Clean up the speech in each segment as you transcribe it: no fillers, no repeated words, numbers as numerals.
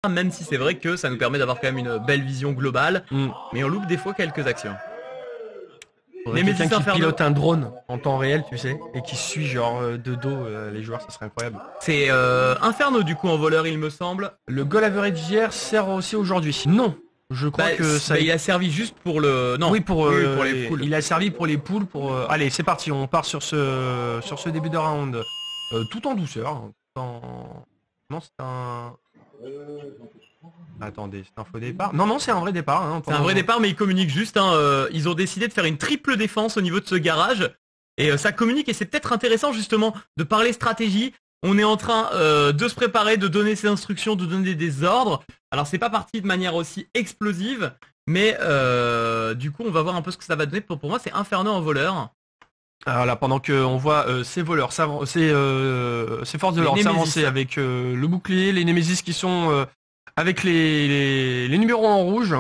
même si c'est vrai que ça nous permet d'avoir quand même une belle vision globale, mais on loupe des fois quelques actions. Quelqu'un qui pilote un drone en temps réel, tu sais, et qui suit genre de dos les joueurs, ça serait incroyable. C'est Inferno du coup en voleur, il me semble. Le goal average d'hier sert aussi aujourd'hui. Non, je crois que ça. Il a servi juste pour le. Non. Oui, pour les poules. Il a servi pour les poules. Allez, c'est parti. On part sur ce début de round, tout en douceur. Non, c'est un. Attendez, c'est un faux départ. Non, c'est un vrai départ. Hein, c'est un vrai départ, mais ils communiquent juste. Ils ont décidé de faire une triple défense au niveau de ce garage. Et ça communique, et c'est peut-être intéressant justement de parler stratégie. On est en train de se préparer, de donner ses instructions, de donner des ordres. Alors c'est pas parti de manière aussi explosive, mais du coup on va voir un peu ce que ça va donner. Pour moi c'est Inferno en voleur. Alors là, pendant qu'on voit ces voleurs, ces forces de l'ordre s'avancer avec le bouclier, les Némésis qui sont avec les numéros en rouge.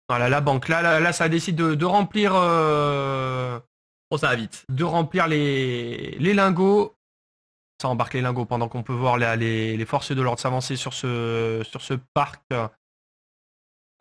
Voilà, la banque. Là ça décide de remplir. Oh, ça va vite. De remplir les lingots. Ça embarque les lingots pendant qu'on peut voir les forces de l'ordre s'avancer sur ce parc.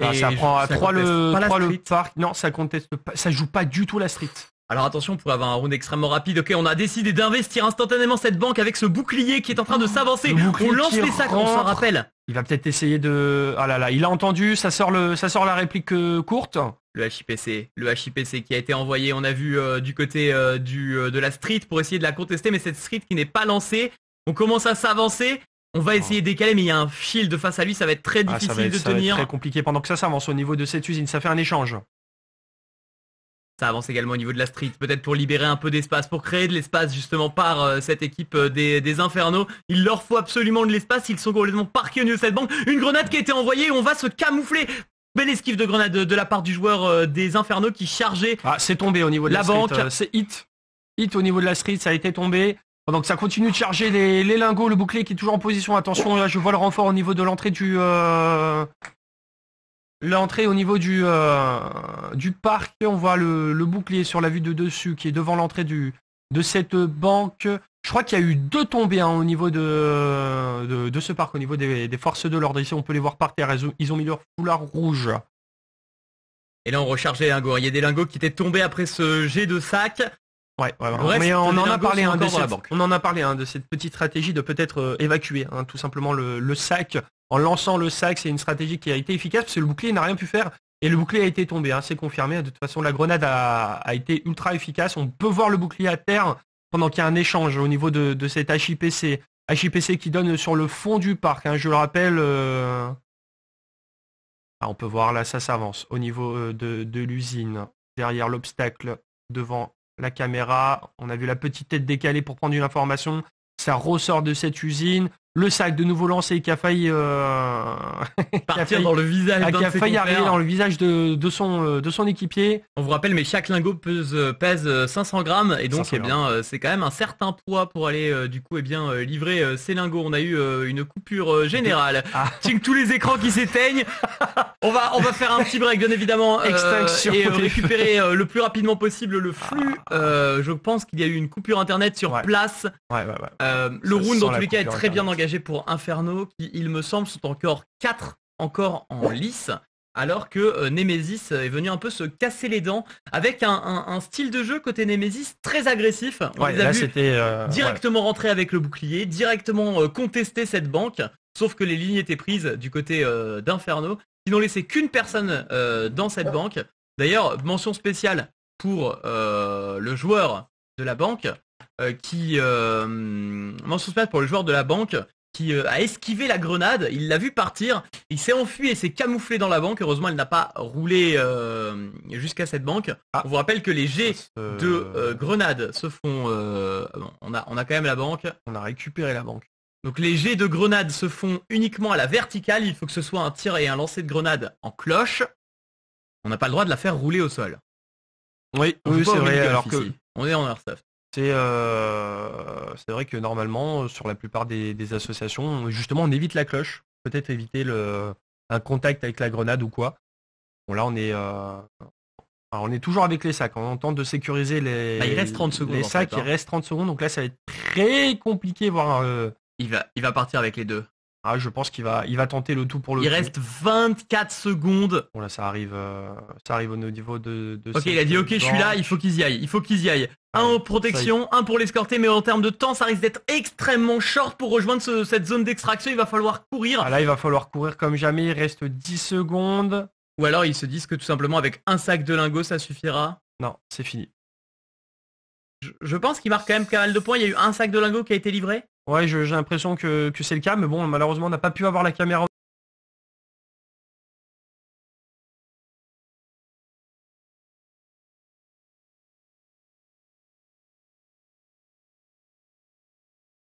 Et ça prend à 3 le parc. Non, ça conteste pas. Ça joue pas du tout la street. Alors attention, on pourrait avoir un round extrêmement rapide. Ok, on a décidé d'investir instantanément cette banque avec ce bouclier qui est en train de s'avancer. On lance les sacs, on s'en rappelle. Il va peut-être essayer de... Ah là, il a entendu, ça sort la réplique courte. Le HIPC qui a été envoyé, on a vu du côté de la street pour essayer de la contester, mais cette street qui n'est pas lancée. On commence à s'avancer. On va essayer de décaler, mais il y a un shield face à lui, ça va être très difficile de tenir. Ça va être très compliqué pendant que ça s'avance au niveau de cette usine, ça fait un échange. Ça avance également au niveau de la street, peut-être pour libérer un peu d'espace, pour créer de l'espace justement par cette équipe des Infernos. Il leur faut absolument de l'espace, ils sont complètement parqués au niveau de cette banque. Une grenade qui a été envoyée, on va se camoufler. Belle esquive de grenade de la part du joueur des Infernos qui chargeait. Ah, c'est tombé au niveau de la banque. Street. C'est hit au niveau de la street, ça a été tombé. Pendant que ça continue de charger les lingots, le bouclier qui est toujours en position. Attention, là je vois le renfort au niveau de l'entrée du... L'entrée au niveau du parc, on voit le bouclier sur la vue de dessus qui est devant l'entrée de cette banque. Je crois qu'il y a eu 2 tombées au niveau de ce parc, au niveau des forces de l'ordre. Ici, on peut les voir par terre. Ils ont mis leur foulard rouge. Et là, on rechargeait les lingots. Il y a des lingots qui étaient tombés après ce jet de sac. Ouais. Mais on en a parlé, de cette petite stratégie de peut-être évacuer tout simplement le sac. En lançant le sac, c'est une stratégie qui a été efficace parce que le bouclier n'a rien pu faire et le bouclier a été tombé, c'est confirmé. De toute façon, la grenade a été ultra efficace. On peut voir le bouclier à terre pendant qu'il y a un échange au niveau de cet HIPC. HIPC qui donne sur le fond du parc, je le rappelle. On peut voir là, ça s'avance au niveau de l'usine. Derrière l'obstacle, devant la caméra. On a vu la petite tête décalée pour prendre une information. Ça ressort de cette usine. Le sac de nouveau lancé qui a failli partir dans le visage qui a failli arriver dans le visage de son équipier. On vous rappelle, mais chaque lingot pèse 500 grammes et donc c'est quand même un certain poids pour aller livrer ces lingots. On a eu une coupure générale. Tous les écrans qui s'éteignent. On va faire un petit break bien évidemment et récupérer le plus rapidement possible le flux. Je pense qu'il y a eu une coupure internet sur place. Le round dans tous les cas est très bien engagé pour Inferno qui, il me semble, sont encore 4 en lice, alors que Nemesis est venu un peu se casser les dents avec un style de jeu côté Nemesis très agressif. On les a vus directement rentrer avec le bouclier, directement contester cette banque, sauf que les lignes étaient prises du côté d'Inferno, qui n'ont laissé qu'une personne dans cette banque. D'ailleurs, mention spéciale pour le joueur de la banque, mention spéciale pour le joueur de la banque qui a esquivé la grenade, il l'a vu partir, il s'est enfui et s'est camouflé dans la banque. Heureusement, elle n'a pas roulé jusqu'à cette banque. On vous rappelle que les jets de grenade se font... on a quand même la banque. On a récupéré la banque. Donc les jets de grenade se font uniquement à la verticale. Il faut que ce soit un tir et un lancer de grenade en cloche. On n'a pas le droit de la faire rouler au sol. Oui, c'est vrai. Alors que on est en airsoft. C'est vrai que normalement, sur la plupart des associations, justement, on évite la cloche. Peut-être éviter un contact avec la grenade ou quoi. Bon, là, on est toujours avec les sacs. On tente de sécuriser il reste 30 secondes. Les sacs, il reste 30 secondes. Donc là, ça va être très compliqué. Il va partir avec les deux. Ah, je pense qu'il va tenter le tout pour le Il tout. reste 24 secondes. Bon là, ça arrive au niveau de ok, il a dit ok, je suis là, il faut qu'ils y aillent. Un en protection, un pour l'escorter, mais en termes de temps, ça risque d'être extrêmement short pour rejoindre cette zone d'extraction. Il va falloir courir. Ah là, il va falloir courir comme jamais. Il reste 10 secondes. Ou alors ils se disent que tout simplement avec un sac de lingots, ça suffira. Non, c'est fini. Je pense qu'il marque quand même pas mal de points. Il y a eu un sac de lingots qui a été livré. Ouais, j'ai l'impression que c'est le cas, mais bon, malheureusement, on n'a pas pu avoir la caméra